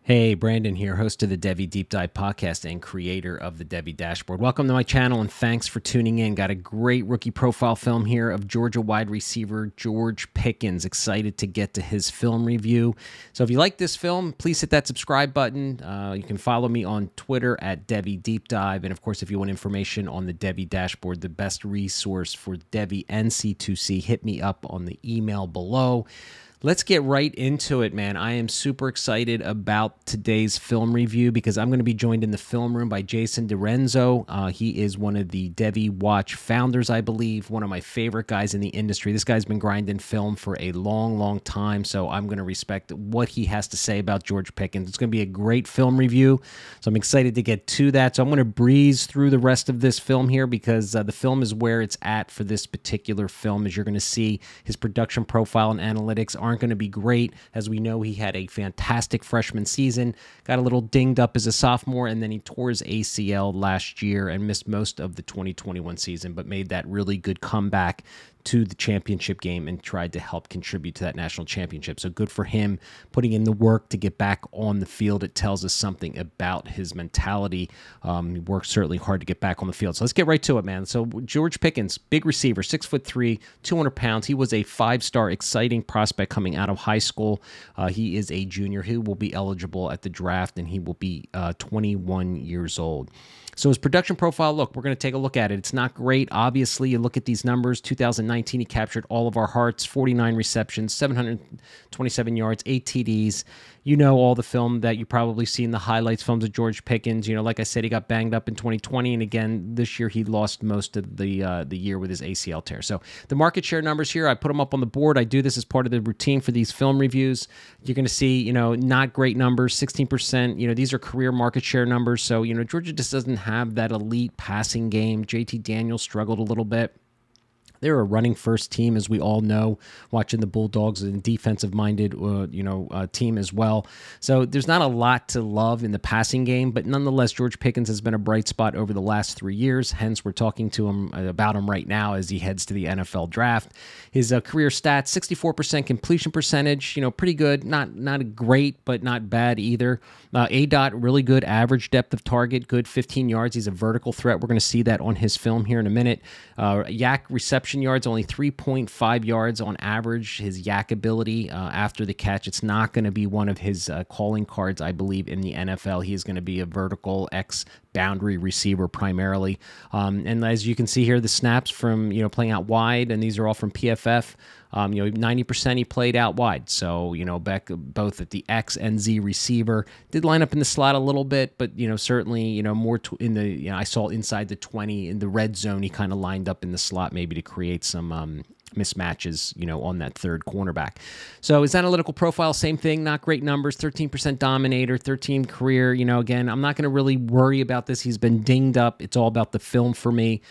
Hey, Brandon here, host of the Devy Deep Dive podcast and creator of the Devy Dashboard. Welcome to my channel and thanks for tuning in. Got a great rookie profile film here of Georgia wide receiver George Pickens. Excited to get to his film review. So if you like this film, please hit that subscribe button. You can follow me on Twitter at Devy Deep Dive. And of course, if you want information on the Devy Dashboard, the best resource for Devy and C2C, hit me up on the email below. Let's get right into it, man. I am super excited about today's film review because I'm going to be joined in the film room by Jason Direnzo. He is one of the Devy Watch founders, I believe, one of my favorite guys in the industry. This guy's been grinding film for a long, long time, so I'm going to respect what he has to say about George Pickens. It's going to be a great film review, so I'm excited to get to that. So I'm going to breeze through the rest of this film here because the film is where it's at for this particular film. As you're going to see, his production profile and analytics aren't going to be great. As we know, he had a fantastic freshman season, got a little dinged up as a sophomore, and then he tore his ACL last year and missed most of the 2021 season, but made that really good comeback to the championship game and tried to help contribute to that national championship. So good for him putting in the work to get back on the field. It tells us something about his mentality. He worked certainly hard to get back on the field. So let's get right to it, man. So George Pickens, big receiver, 6'3", 200 pounds. He was a five-star exciting prospect coming out of high school. He is a junior who will be eligible at the draft, and he will be 21 years old. So his production profile, look, we're going to take a look at it. It's not great. Obviously, you look at these numbers. 2019, he captured all of our hearts, 49 receptions, 727 yards, 8 TDs. You know all the film that you probably seen, the highlights films of George Pickens. You know, like I said, he got banged up in 2020, and again, this year he lost most of the year with his ACL tear. So the market share numbers here, I put them up on the board. I do this as part of the routine for these film reviews. You're going to see, you know, not great numbers, 16%. You know, these are career market share numbers. So, you know, Georgia just doesn't have that elite passing game. JT Daniels struggled a little bit. They're a running first team, as we all know, watching the Bulldogs, and defensive-minded, team as well. So there's not a lot to love in the passing game, but nonetheless, George Pickens has been a bright spot over the last 3 years. Hence, we're talking to him about him right now as he heads to the NFL draft. His career stats: 64% completion percentage, you know, pretty good. Not great, but not bad either. ADOT, really good. Average depth of target, good, 15 yards. He's a vertical threat. We're going to see that on his film here in a minute. Yak reception yards, only 3.5 yards on average. His yak ability after the catch, it's not going to be one of his calling cards, I believe, in the NFL. He is going to be a vertical boundary receiver primarily. And as you can see here, the snaps from, you know, playing out wide, and these are all from PFF. You know, 90% he played out wide. So, you know, back both at the X and Z receiver. Did line up in the slot a little bit, but, you know, certainly, you know, more in the, you know, I saw inside the 20 in the red zone. He kind of lined up in the slot maybe to create some mismatches, you know, on that third cornerback. So his analytical profile, same thing, not great numbers, 13% dominator, 13 career. You know, again, I'm not going to really worry about this. He's been dinged up. It's all about the film for me.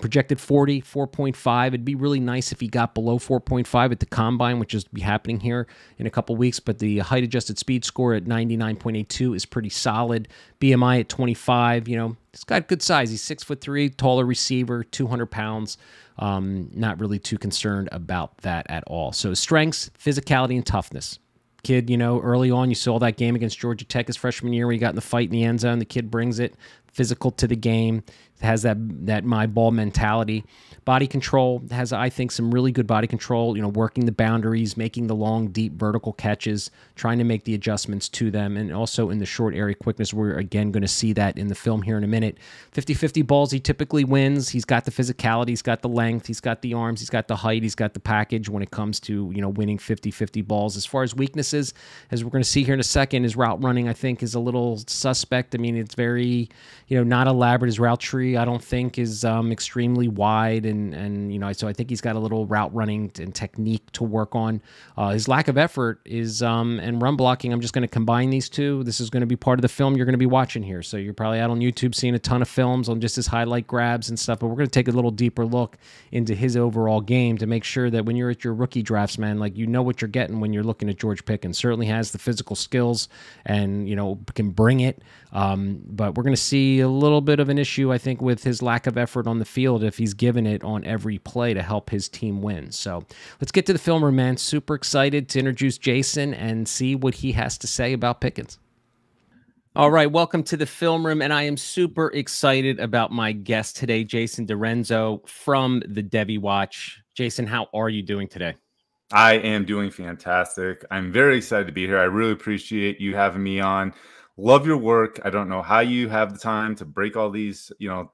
Projected 40, 4.5. It'd be really nice if he got below 4.5 at the combine, which is be happening here in a couple weeks. But the height adjusted speed score at 99.82 is pretty solid. BMI at 25, you know, he's got good size. He's 6'3", taller receiver, 200 pounds. Not really too concerned about that at all. So strengths, physicality, and toughness. Kid, you know, early on, you saw that game against Georgia Tech his freshman year where he got in the fight in the end zone. The kid brings it, physical to the game, has that my ball mentality. Body control, has, I think, some really good body control, you know, working the boundaries, making the long, deep vertical catches, trying to make the adjustments to them, and also in the short area quickness. We're, again, going to see that in the film here in a minute. 50-50 balls, he typically wins. He's got the physicality, he's got the length, he's got the arms, he's got the height, he's got the package when it comes to, you know, winning 50-50 balls. As far as weaknesses, as we're going to see here in a second, his route running, I think, is a little suspect. I mean, it's very, you know, not elaborate. His route tree, I don't think, is extremely wide, and you know, so I think he's got a little route running and technique to work on. His lack of effort is and run blocking. I'm just going to combine these two. This is going to be part of the film you're going to be watching here. So you're probably out on YouTube seeing a ton of films on just his highlight grabs and stuff, but we're going to take a little deeper look into his overall game to make sure that when you're at your rookie drafts, man, like, you know what you're getting when you're looking at George Pickens. Certainly has the physical skills and, you know, can bring it. But we're going to see a little bit of an issue, I think, with his lack of effort on the field if he's given it on every play to help his team win. So let's get to the film room, man. Super excited to introduce Jason and see what he has to say about Pickens. All right, welcome to the film room, and I am super excited about my guest today, Jason Direnzo from the Devy Watch. Jason, how are you doing today? I am doing fantastic. I'm very excited to be here. I really appreciate you having me on. Love your work. I don't know how you have the time to break all these,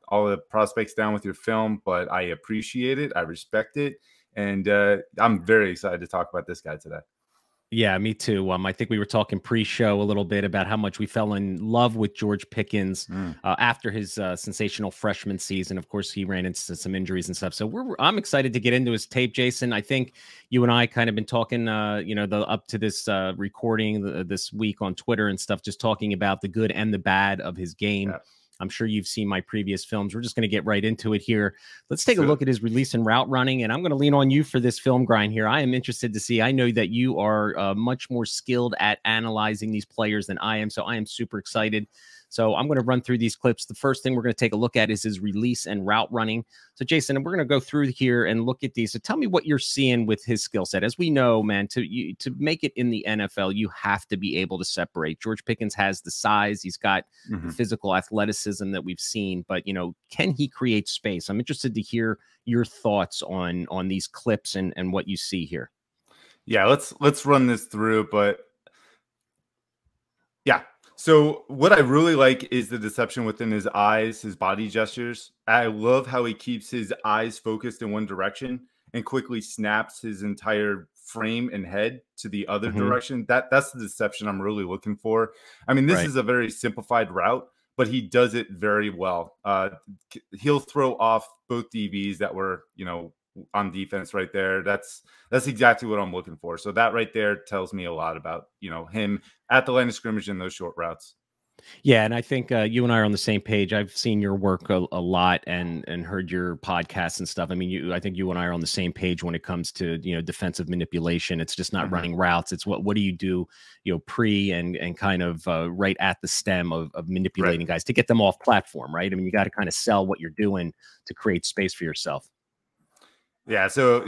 all the prospects down with your film, but I appreciate it. I respect it. And I'm very excited to talk about this guy today. Yeah, me too. I think we were talking pre-show a little bit about how much we fell in love with George Pickens Mm, after his sensational freshman season. Of course, he ran into some injuries and stuff. So I'm excited to get into his tape, Jason. I think you and I kind of been talking, up to this recording this week on Twitter and stuff, just talking about the good and the bad of his game. yeah, I'm sure you've seen my previous films. We're just going to get right into it here. Let's take let's a do it. look at his release and route running, and I'm going to lean on you for this film grind here. I am interested to see. I know that you are much more skilled at analyzing these players than I am, so I am super excited. So I'm going to run through these clips. The first thing we're going to take a look at is his release and route running. So Jason, we're going to go through here and look at these. So tell me what you're seeing with his skill set. As we know, man, to make it in the NFL, you have to be able to separate. George Pickens has the size. He's got the Mhm. physical athleticism that we've seen, but can he create space? I'm interested to hear your thoughts on these clips and what you see here. Yeah, let's run this through, but yeah. So what I really like is the deception within his eyes, his body gestures. I love how he keeps his eyes focused in one direction and quickly snaps his entire frame and head to the other Hmm. direction. That's the deception I'm really looking for. I mean, this Right. is a very simplified route, but he does it very well. He'll throw off both DBs that were, on defense right there. That's exactly what I'm looking for. So that right there tells me a lot about, him at the line of scrimmage in those short routes. Yeah, and I think you and I are on the same page. I've seen your work a lot and heard your podcasts and stuff. I mean, I think you and I are on the same page when it comes to defensive manipulation. It's just not Mhm. running routes. It's what do you do, pre and kind of right at the stem of Right. manipulating guys to get them off platform, right? I mean, you got to kind of sell what you're doing to create space for yourself. Yeah. So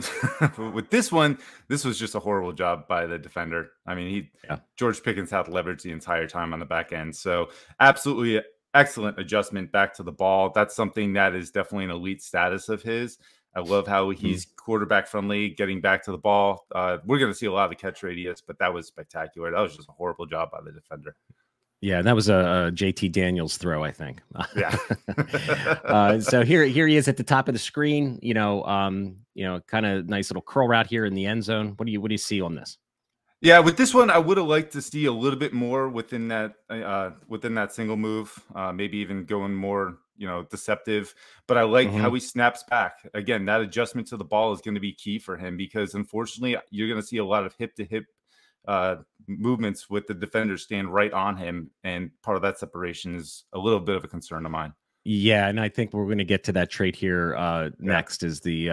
with this one, this was just a horrible job by the defender. I mean, Yeah. George Pickens had leverage the entire time on the back end. So absolutely excellent adjustment back to the ball. That's something that is definitely an elite status of his. I love how Mhm. he's quarterback friendly, getting back to the ball. We're going to see a lot of the catch radius, but that was spectacular. That was just a horrible job by the defender. Yeah, that was a JT Daniels throw, I think. Yeah. So here he is at the top of the screen. Kind of nice little curl route here in the end zone. What do you see on this? Yeah, with this one, I would have liked to see a little bit more within that single move, maybe even going more, deceptive. But I like Hmm. how he snaps back. Again, that adjustment to the ball is going to be key for him because unfortunately, you're going to see a lot of hip to hip movements with the defenders stand right on him, and part of that separation is a little bit of a concern of mine. Yeah, and I think we're going to get to that trait here Yeah, next. Is the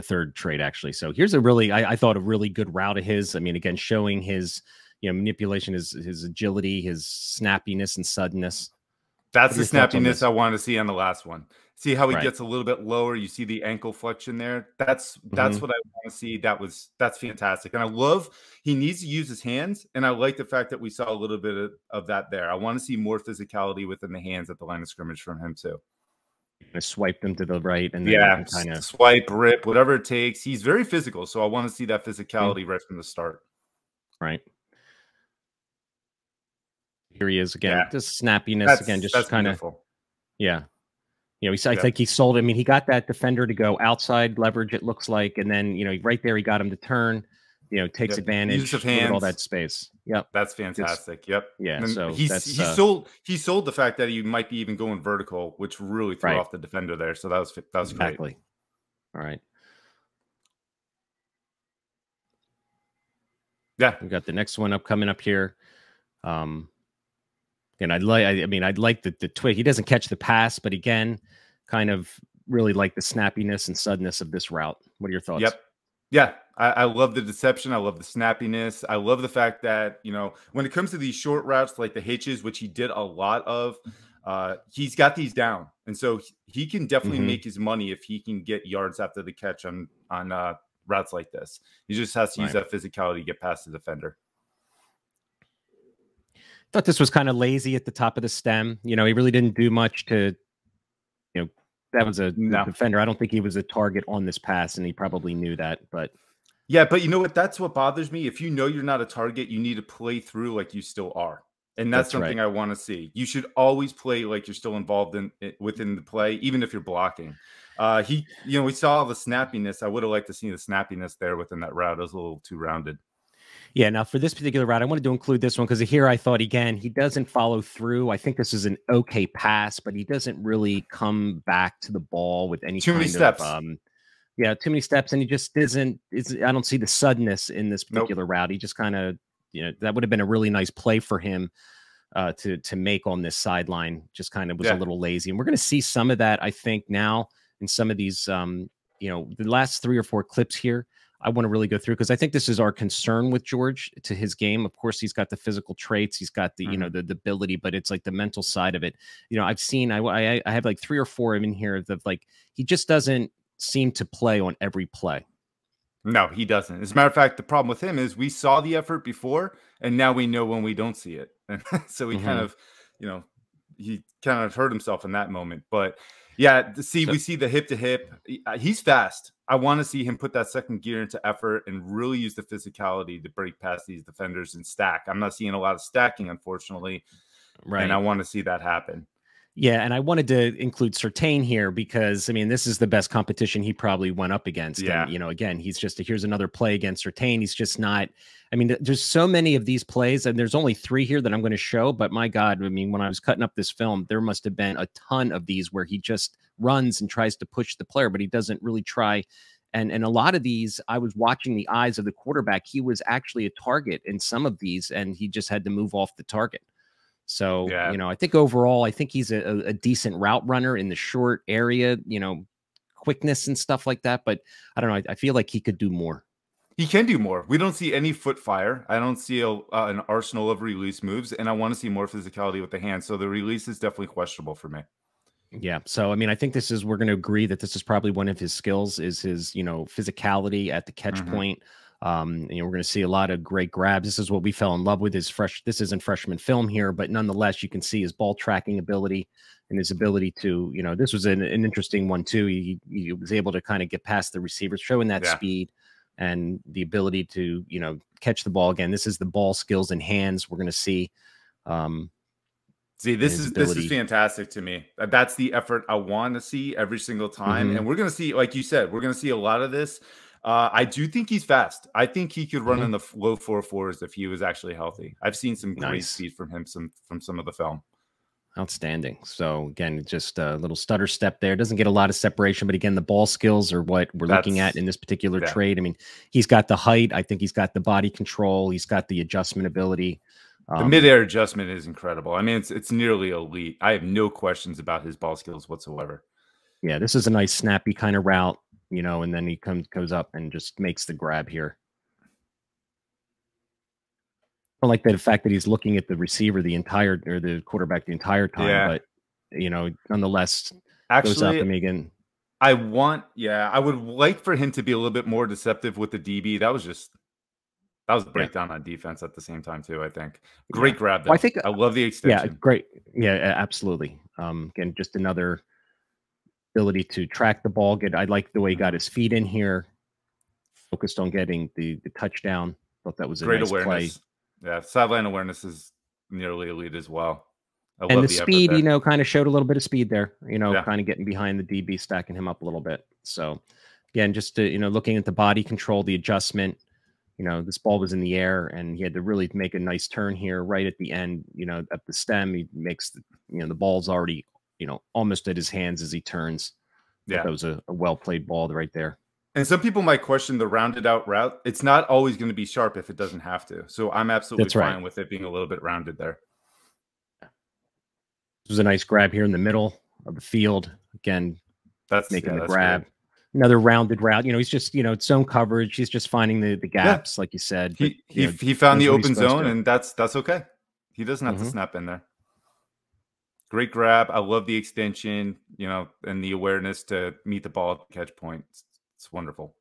third trait actually? So here's a really I thought a really good route of his. I mean, again, showing his manipulation, his agility, his snappiness and suddenness. that's What are the your thoughts on snappiness I this? want to see on the last one. See how he Right. gets a little bit lower. You see the ankle flexion there. That's Hmm. what I want to see. That's fantastic. And I love he needs to use his hands. And I like the fact that we saw a little bit of that there. I want to see more physicality within the hands at the line of scrimmage from him too. I swiped them to the right, and then Yeah, and kind of swipe, rip, whatever it takes. He's very physical, so I want to see that mhm, physicality right from the start. right. Here he is again. Yeah, Just snappiness again. that's Just kind of beautiful. yeah. I Yep, think he sold. I mean, he got that defender to go outside leverage. It looks like, and then right there, he got him to turn. Takes yep. Use of advantage. Look at all hands. that space. Yep. That's Good. fantastic. Yep. Yeah. And So that's he sold the fact that he might be even going vertical, which really threw right. off the defender there. So that was great. Exactly. All right. Yeah. We got the next one up coming up here. Um, and I'd like. I mean, I'd like the twig. He doesn't catch the pass, but again, kind of really like the snappiness and suddenness of this route. What are your thoughts? Yep. Yeah. I love the deception. I love the snappiness. I love the fact that, when it comes to these short routes like the hitches, which he did a lot of, he's got these down. And so he can definitely Hmm. make his money if he can get yards after the catch on routes like this. He just has to use Right. that physicality to get past the defender. Thought this was kind of lazy at the top of the stem. He really didn't do much to, that was the defender. I don't think he was a target on this pass, and he probably knew that. But yeah, but you know what? That's what bothers me. If you know you're not a target, you need to play through like you still are. And that's something right. I want to see. You should always play like you're still involved in within the play, even if you're blocking. We saw the snappiness. I would have liked to see the snappiness there within that route. It was a little too rounded. Yeah, now for this particular route, I wanted to include this one because here I thought, again, he doesn't follow through. I think this is an okay pass, but he doesn't really come back to the ball with any too kind many steps. Too many steps, and he just isn't. I don't see the suddenness in this particular route. He just kind of, that would have been a really nice play for him to make on this sideline. Just kind of was a little lazy, and we're going to see some of that, I think, now in some of these, the last 3 or 4 clips here. I want to really go through because I think this is our concern with George to his game. Of course, he's got the physical traits, he's got the the ability, but it's like the mental side of it. I've seen I have like 3 or 4 in here that like he just doesn't seem to play on every play. No, he doesn't. As a matter of fact, the problem with him is we saw the effort before, and now we know when we don't see it, and so he kind of, he kind of hurt himself in that moment. But yeah, we see the hip to hip. He's fast. I want to see him put that second gear into effort and really use the physicality to break past these defenders and stack. I'm not seeing a lot of stacking, unfortunately. Right. And I want to see that happen. Yeah, and I wanted to include Surtain here because, I mean, this is the best competition he probably went up against. Yeah. And, again, he's just, here's another play against Surtain. He's just not, I mean, there's so many of these plays, and there's only 3 here that I'm going to show. But my God, I mean, when I was cutting up this film, there must have been a ton of these where he just runs and tries to push the player, but he doesn't really try. And a lot of these, I was watching the eyes of the quarterback. He was actually a target in some of these, and he just had to move off the target. So, I think overall, I think he's a decent route runner in the short area, quickness and stuff like that. But I don't know. I feel like he could do more. He can do more. We don't see any foot fire. I don't see an arsenal of release moves, and I want to see more physicality with the hands. So the release is definitely questionable for me. Yeah. So, I mean, I think we're going to agree that this is probably one of his skills is his, physicality at the catch point. We're going to see a lot of great grabs. This is what we fell in love with. This isn't freshman film here, but nonetheless, you can see his ball tracking ability and his ability to, this was an interesting one too. He was able to kind of get past the receivers, showing that speed and the ability to, catch the ball again. This is the ball skills and hands we're going to see. See, this is fantastic to me. That's the effort I want to see every single time. And we're going to see, like you said, we're going to see a lot of this. I do think he's fast. I think he could run in the low 4.4s if he was actually healthy. I've seen some great speed from him from some of the film. Outstanding. So again, just a little stutter step there. Doesn't get a lot of separation, but again, the ball skills are what we're looking at in this particular trade. I mean, he's got the height. I think he's got the body control. He's got the adjustment ability. The midair adjustment is incredible. I mean, it's nearly elite. I have no questions about his ball skills whatsoever. Yeah, this is a nice snappy kind of route. And then he goes up and just makes the grab here. I like the fact that he's looking at the receiver the quarterback the entire time, but nonetheless, goes up and again. I would like for him to be a little bit more deceptive with the DB. That was a breakdown on defense at the same time too. I think great grab. Though. Well, I love the extension. Yeah, great. Yeah, absolutely. Again, just another ability to track the ball. I like the way he got his feet in here, focused on getting the touchdown. Thought that was a great nice awareness. Play. Yeah, sideline awareness is nearly elite as well. And the speed, kind of showed a little bit of speed there. Kind of getting behind the DB, stacking him up a little bit. So again, just looking at the body control, the adjustment. This ball was in the air, and he had to really make a nice turn here right at the end. At the stem, he makes the ball's already almost at his hands as he turns. Yeah, that was a well played ball right there. And some people might question the rounded out route. It's not always going to be sharp if it doesn't have to. So I'm absolutely fine with it being a little bit rounded there. This was a nice grab here in the middle of the field. Again, that's making the grab. Great. Another rounded route. He's just, it's zone coverage. He's just finding the gaps, like you said. But, he found the open zone, and that's okay. He doesn't have to snap in there. Great grab. I love the extension, and the awareness to meet the ball at the catch point. It's wonderful.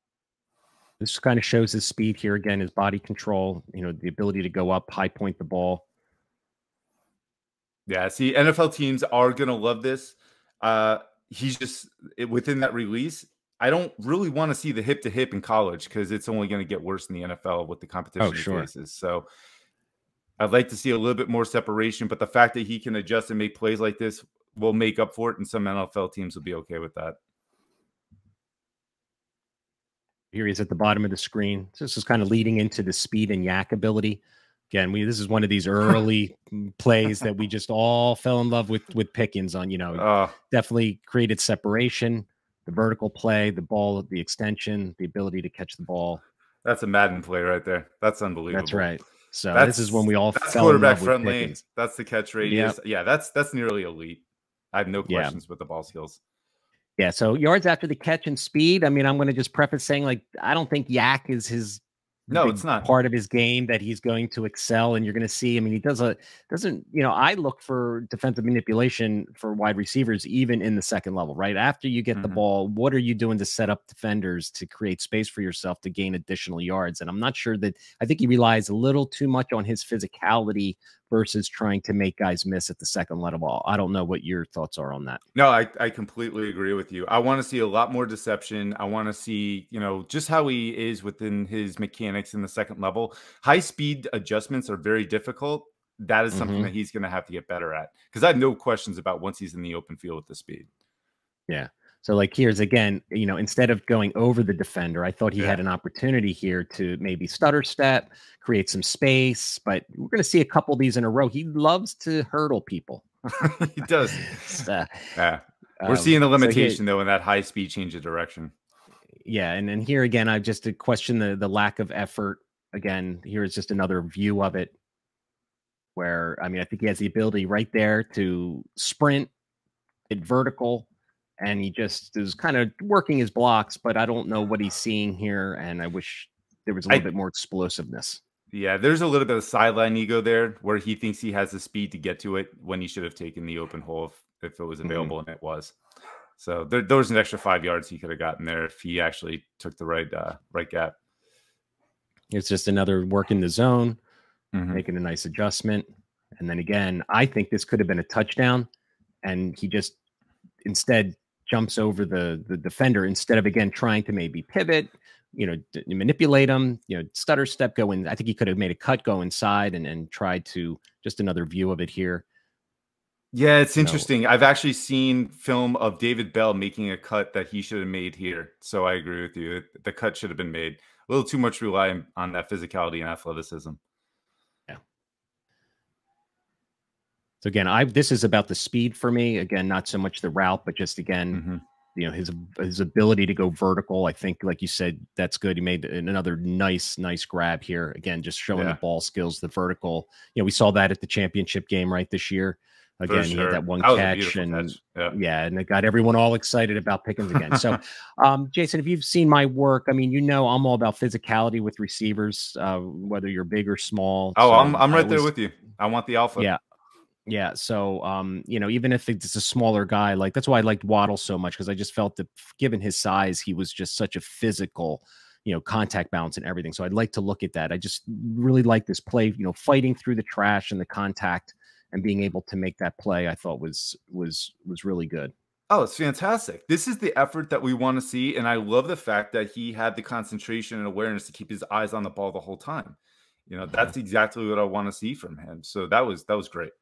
This kind of shows his speed here again, his body control, the ability to go up, high point the ball. Yeah, see, NFL teams are gonna love this. He's just within that release. I don't really want to see the hip to hip in college because it's only going to get worse in the NFL with the Oh, competition he sure. faces. So I'd like to see a little bit more separation, but the fact that he can adjust and make plays like this will make up for it, and some NFL teams will be okay with that. Here he is at the bottom of the screen. So this is kind of leading into the speed and yak ability. Again, this is one of these early plays that we just all fell in love with Pickens on. Definitely created separation, the vertical play, the ball, the extension, the ability to catch the ball. That's a Madden play right there. That's unbelievable. That's right. So this is when we all that's fell in quarterback love with friendly. Pickens. That's the catch radius. Yep. Yeah, that's nearly elite. I have no questions with the ball skills. Yeah, so yards after the catch and speed. I mean, I'm going to just preface saying, like, I don't think yak is his it's not part of his game that he's going to excel. And you're going to see, I mean, he doesn't, I look for defensive manipulation for wide receivers, even in the second level, right? After you get the ball, what are you doing to set up defenders to create space for yourself to gain additional yards? And I'm not sure I think he relies a little too much on his physicality versus trying to make guys miss at the second level. I don't know what your thoughts are on that. No, I completely agree with you. I want to see a lot more deception. I want to see, just how he is within his mechanics in the second level. High speed adjustments are very difficult. That is something that he's going to have to get better at, because I have no questions about once he's in the open field with the speed. Yeah. So like here's again, instead of going over the defender, I thought he had an opportunity here to maybe stutter step, create some space, but we're going to see a couple of these in a row. He loves to hurdle people. He does. We're seeing the limitation though in that high speed change of direction. Yeah. And then here again, I just to question the lack of effort. Again, here is just another view of it where, I mean, I think he has the ability right there to sprint it vertical. And he just is kind of working his blocks, but I don't know what he's seeing here. And I wish there was a little bit more explosiveness. Yeah, there's a little bit of sideline ego there where he thinks he has the speed to get to it when he should have taken the open hole if it was available, and it was. So there was an extra 5 yards he could have gotten there if he actually took the right gap. It's just another work in the zone, making a nice adjustment. And then again, I think this could have been a touchdown, and he just instead jumps over the defender instead of, again, trying to maybe pivot, manipulate him, stutter step, go in. I think he could have made a cut, go inside, and tried to just another view of it here. Yeah, it's interesting. I've actually seen film of David Bell making a cut that he should have made here. So I agree with you. The cut should have been made. A little too much relying on that physicality and athleticism. Yeah. So again, this is about the speed for me. Again, not so much the route, but just again, his ability to go vertical. I think, like you said, that's good. He made another nice grab here. Again, just showing the ball skills, the vertical. We saw that at the championship game right this year. Again, he had that one catch, and and it got everyone all excited about Pickens again. So, Jason, if you've seen my work, I mean, I'm all about physicality with receivers, whether you're big or small. Oh, so I'm right there with you. I want the alpha. Yeah. Yeah. So, even if it's a smaller guy, like that's why I liked Waddle so much, because I just felt that given his size, he was just such a physical, contact balance and everything. So I'd like to look at that. I just really like this play, fighting through the trash and the contact and being able to make that play. I thought was really good. Oh, it's fantastic. This is the effort that we want to see. And I love the fact that he had the concentration and awareness to keep his eyes on the ball the whole time. That's exactly what I want to see from him. So that was great.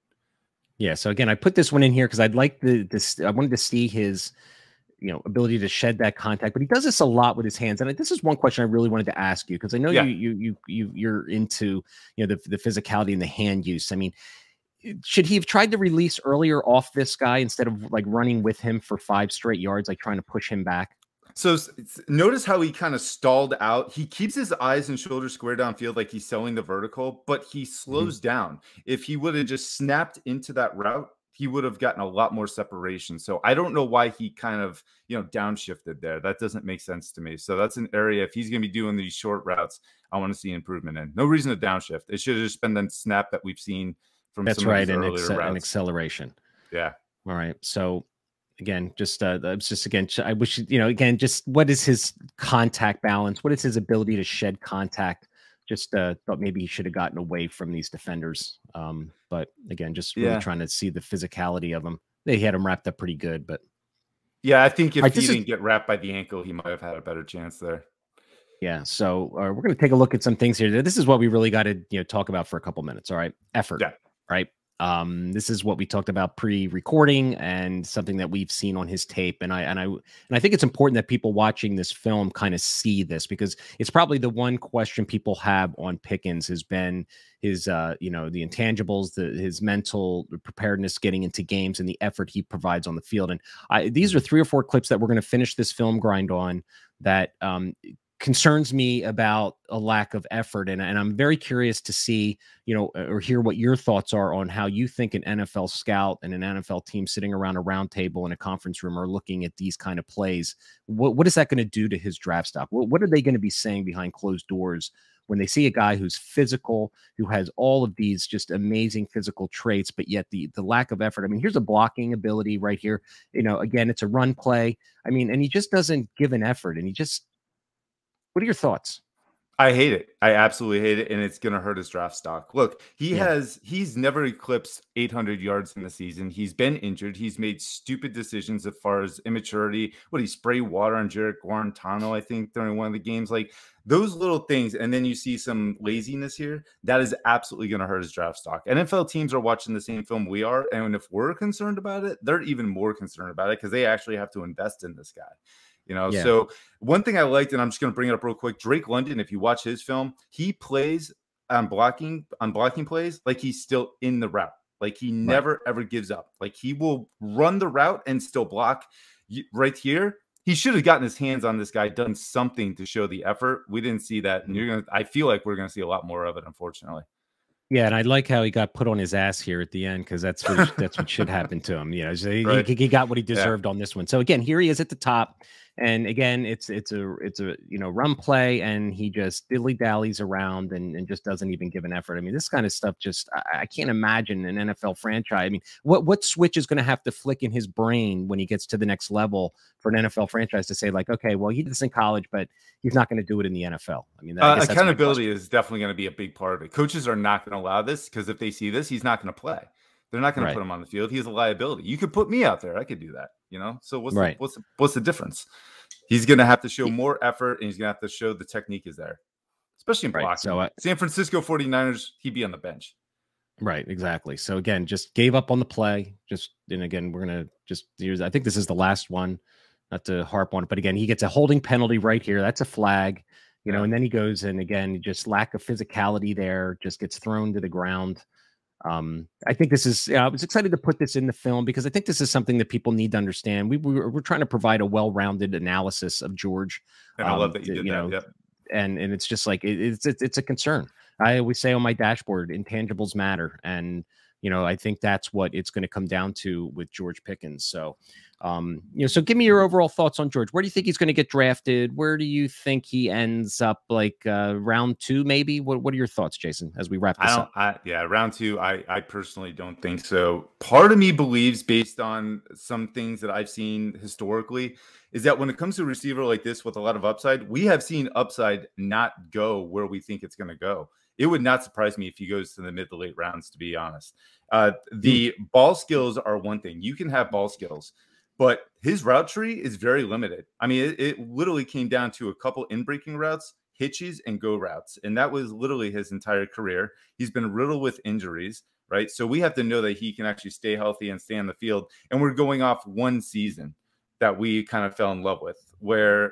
Yeah. So again, I put this one in here because I'd like I wanted to see his, ability to shed that contact, but he does this a lot with his hands. And this is one question I really wanted to ask you, because I know you're into, the physicality and the hand use. I mean, should he have tried to release earlier off this guy instead of like running with him for 5 straight yards, like trying to push him back? So notice how he kind of stalled out. He keeps his eyes and shoulders square downfield like he's selling the vertical, but he slows down. If he would have just snapped into that route, he would have gotten a lot more separation. So I don't know why he kind of, downshifted there. That doesn't make sense to me. So that's an area, if he's going to be doing these short routes, I want to see improvement in. No reason to downshift. It should have just been the snap that we've seen from that's some right, of an his earlier routes. Acceleration. Yeah. All right. So again, I wish, again, just what is his contact balance? What is his ability to shed contact? Just thought maybe he should have gotten away from these defenders. But again, just really Yeah. trying to see the physicality of him. They had him wrapped up pretty good, but Yeah, I think all if right, he this is didn't get wrapped by the ankle, he might have had a better chance there. yeah. So we're going to take a look at some things here. This is what we really got to talk about for a couple minutes. All right, effort. Yeah. Right. This is what we talked about pre-recording and something that we've seen on his tape. And I think it's important that people watching this film kind of see this, because it's probably the one question people have on Pickens has been his, the intangibles, his mental preparedness getting into games and the effort he provides on the field. And these are 3 or 4 clips that we're going to finish this film grind on that, concerns me about a lack of effort. And I'm very curious to see, or hear what your thoughts are on how you think an NFL scout and an NFL team sitting around a round table in a conference room are looking at these kind of plays. What is that going to do to his draft stock? What are they going to be saying behind closed doors when they see a guy who's physical, who has all of these just amazing physical traits, but yet the lack of effort? I mean, here's a blocking ability right here. Again, it's a run play. I mean, and he just doesn't give an effort, and what are your thoughts? I hate it. I absolutely hate it, and it's going to hurt his draft stock. Look, Yeah. he's never eclipsed 800 yards in the season. He's been injured. He's made stupid decisions as far as immaturity. What, he sprayed water on Jarek Guarantano, I think, during one of the games. Like, those little things, and then you see some laziness here, that is absolutely going to hurt his draft stock. NFL teams are watching the same film we are, and if we're concerned about it, they're even more concerned about it because they actually have to invest in this guy. Yeah. So one thing I liked, and I'm just going to bring it up real quick, Drake London, if you watch his film, he plays on blocking plays like he's still in the route. Like he never, ever gives up. Like he will run the route and still block. Right here, he should have gotten his hands on this guy, done something to show the effort. We didn't see that. And I feel like we're going to see a lot more of it, unfortunately. Yeah, and I like how he got put on his ass here at the end, because that's what should happen to him. So Right. he got what he deserved on this one. So again, here he is at the top, and again, it's a run play, and he just diddly dallies around and just doesn't even give an effort. I mean, this kind of stuff just I can't imagine an NFL franchise. I mean, what switch is going to have to flick in his brain when he gets to the next level for an NFL franchise to say, like, okay, well, he did this in college, but he's not going to do it in the NFL. I mean, I guess accountability is definitely going to be a big part of it. Coaches are not going to allow this, because if they see this, he's not going to play. They're not going to put him on the field. He's a liability. You could put me out there. I could do that, So what's the difference? He's going to have to show more effort, and he's going to have to show the technique is there, especially in blocking. So San Francisco 49ers, he'd be on the bench. Right, exactly. So again, just gave up on the play. And again, we're going to use, I think this is the last one, not to harp on it, but again, he gets a holding penalty right here. That's a flag, and then he goes, and again, just lack of physicality there, just gets thrown to the ground. I think this is, I was excited to put this in the film because I think this is something that people need to understand. We're trying to provide a well-rounded analysis of George. And I love that you did that. Yep. And it's just like, it's a concern. I always say on my dashboard, intangibles matter. And, I think that's what it's going to come down to with George Pickens. So, so give me your overall thoughts on George. Where do you think he's going to get drafted? Where do you think he ends up, like round 2, maybe? What are your thoughts, Jason, as we wrap this up? Round 2, I personally don't think so. Part of me believes, based on some things that I've seen historically, is that when it comes to a receiver like this with a lot of upside, we have seen upside not go where we think it's going to go. It would not surprise me if he goes to the mid to late rounds, to be honest. The ball skills are one thing. You can have ball skills, but his route tree is very limited. I mean, it literally came down to a couple in-breaking routes, hitches, and go routes. And that was literally his entire career. He's been riddled with injuries, right? So we have to know that he can actually stay healthy and stay on the field. And we're going off one season that we kind of fell in love with,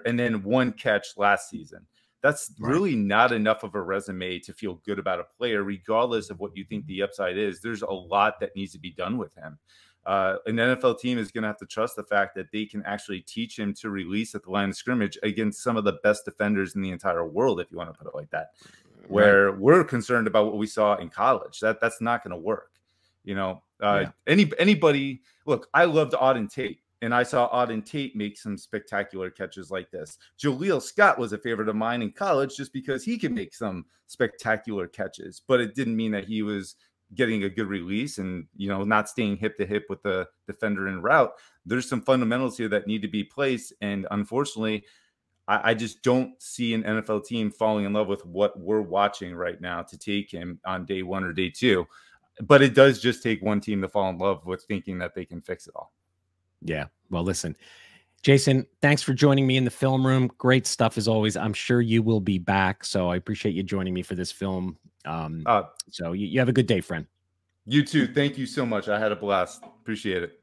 and then one catch last season. That's really not enough of a resume to feel good about a player, regardless of what you think the upside is. There's a lot that needs to be done with him. An NFL team is going to have to trust the fact that they can actually teach him to release at the line of scrimmage against some of the best defenders in the entire world, if you want to put it like that, where we're concerned about what we saw in college. That's not going to work. Anybody, look, I loved Auden Tate. And I saw Auden Tate make some spectacular catches like this. Jaleel Scott was a favorite of mine in college just because he can make some spectacular catches, but it didn't mean that he was getting a good release and, not staying hip to hip with the defender en route. There's some fundamentals here that need to be placed. And unfortunately, I just don't see an NFL team falling in love with what we're watching right now to take him on day 1 or day 2. but it does just take one team to fall in love with thinking that they can fix it all. Yeah. Well, listen, Jason, thanks for joining me in the film room. Great stuff as always. I'm sure you will be back. So I appreciate you joining me for this film. So you have a good day, friend. You too. Thank you so much. I had a blast. Appreciate it.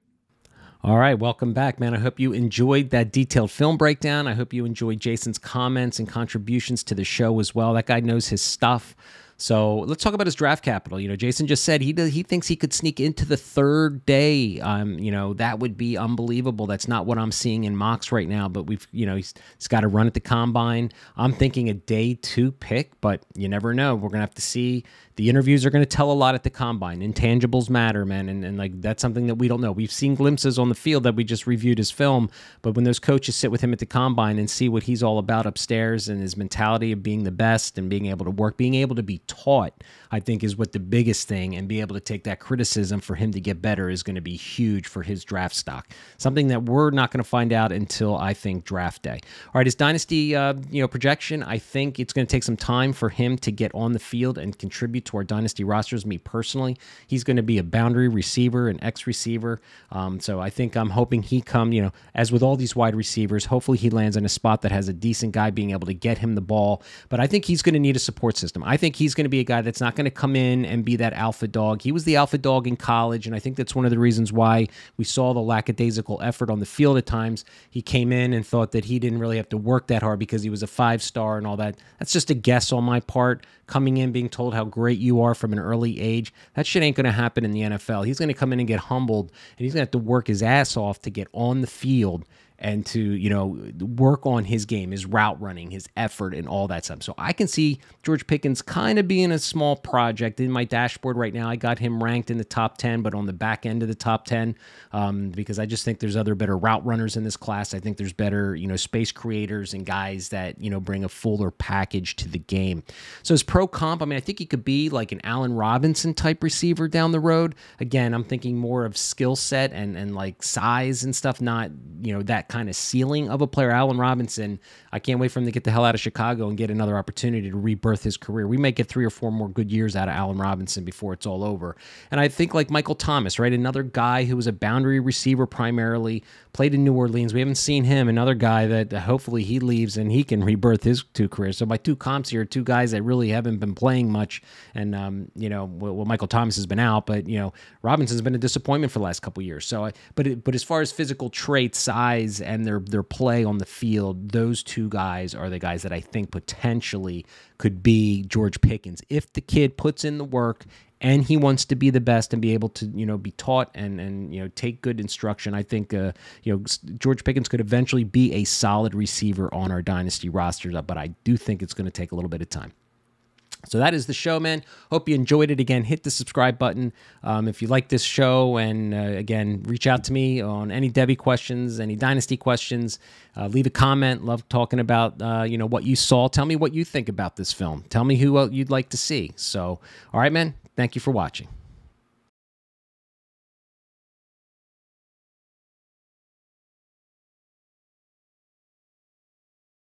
All right, welcome back, man. I hope you enjoyed that detailed film breakdown. I hope you enjoyed Jason's comments and contributions to the show as well. That guy knows his stuff. So let's talk about his draft capital. You know, Jason just said he thinks he could sneak into the third day. You know, that would be unbelievable. That's not what I'm seeing in mocks right now. But he's got to run at the combine. I'm thinking a day 2 pick, but you never know. We're gonna have to see. The interviews are going to tell a lot at the combine. Intangibles matter, man, and like that's something that we don't know. We've seen glimpses on the field that we just reviewed his film, but when those coaches sit with him at the combine and see what he's all about upstairs and his mentality of being the best and being able to work, being able to be taught, I think is what the biggest thing, and be able to take that criticism for him to get better is going to be huge for his draft stock. Something that we're not going to find out until, I think, draft day. All right, his dynasty projection, I think it's going to take some time for him to get on the field and contribute to our dynasty rosters. Me personally, he's going to be a boundary receiver, an X receiver. So I think I'm hoping he as with all these wide receivers, hopefully he lands in a spot that has a decent guy being able to get him the ball. But I think he's going to need a support system. I think he's going to be a guy that's not going to come in and be that alpha dog. He was the alpha dog in college, and I think that's one of the reasons why we saw the lackadaisical effort on the field at times. He came in and thought that he didn't really have to work that hard because he was a 5-star and all that. That's just a guess on my part. Coming in, being told how great you are from an early age, that shit ain't going to happen in the NFL. He's going to come in and get humbled, and he's going to have to work his ass off to get on the field and to, work on his game, his route running, his effort, and all that stuff. So I can see George Pickens kind of being a small project. In my dashboard right now, I got him ranked in the top 10, but on the back end of the top 10, because I just think there's other better route runners in this class. I think there's better, space creators and guys that, bring a fuller package to the game. So as pro comp, I think he could be like an Allen Robinson type receiver down the road. Again, I'm thinking more of skill set and like size and stuff, not, that kind of ceiling of a player. Allen Robinson, I can't wait for him to get the hell out of Chicago and get another opportunity to rebirth his career. We may get 3 or 4 more good years out of Allen Robinson before it's all over. And I think like Michael Thomas, right? Another guy who was a boundary receiver primarily, played in New Orleans. We haven't seen him. Another guy that hopefully he leaves and he can rebirth his 2 careers. So my 2 comps here are 2 guys that really haven't been playing much. And, Michael Thomas has been out, but, Robinson's been a disappointment for the last couple of years. So, but as far as physical traits, size, and their play on the field, those 2 guys are the guys that I think potentially could be George Pickens. If the kid puts in the work and he wants to be the best and be able to, be taught and take good instruction, I think, George Pickens could eventually be a solid receiver on our dynasty rosters, but I do think it's going to take a little bit of time. So that is the show, man. Hope you enjoyed it. Again, hit the subscribe button if you like this show. And again, reach out to me on any Devy questions, any Dynasty questions. Leave a comment. Love talking about what you saw. Tell me what you think about this film. Tell me who you'd like to see. So, all right, man. Thank you for watching.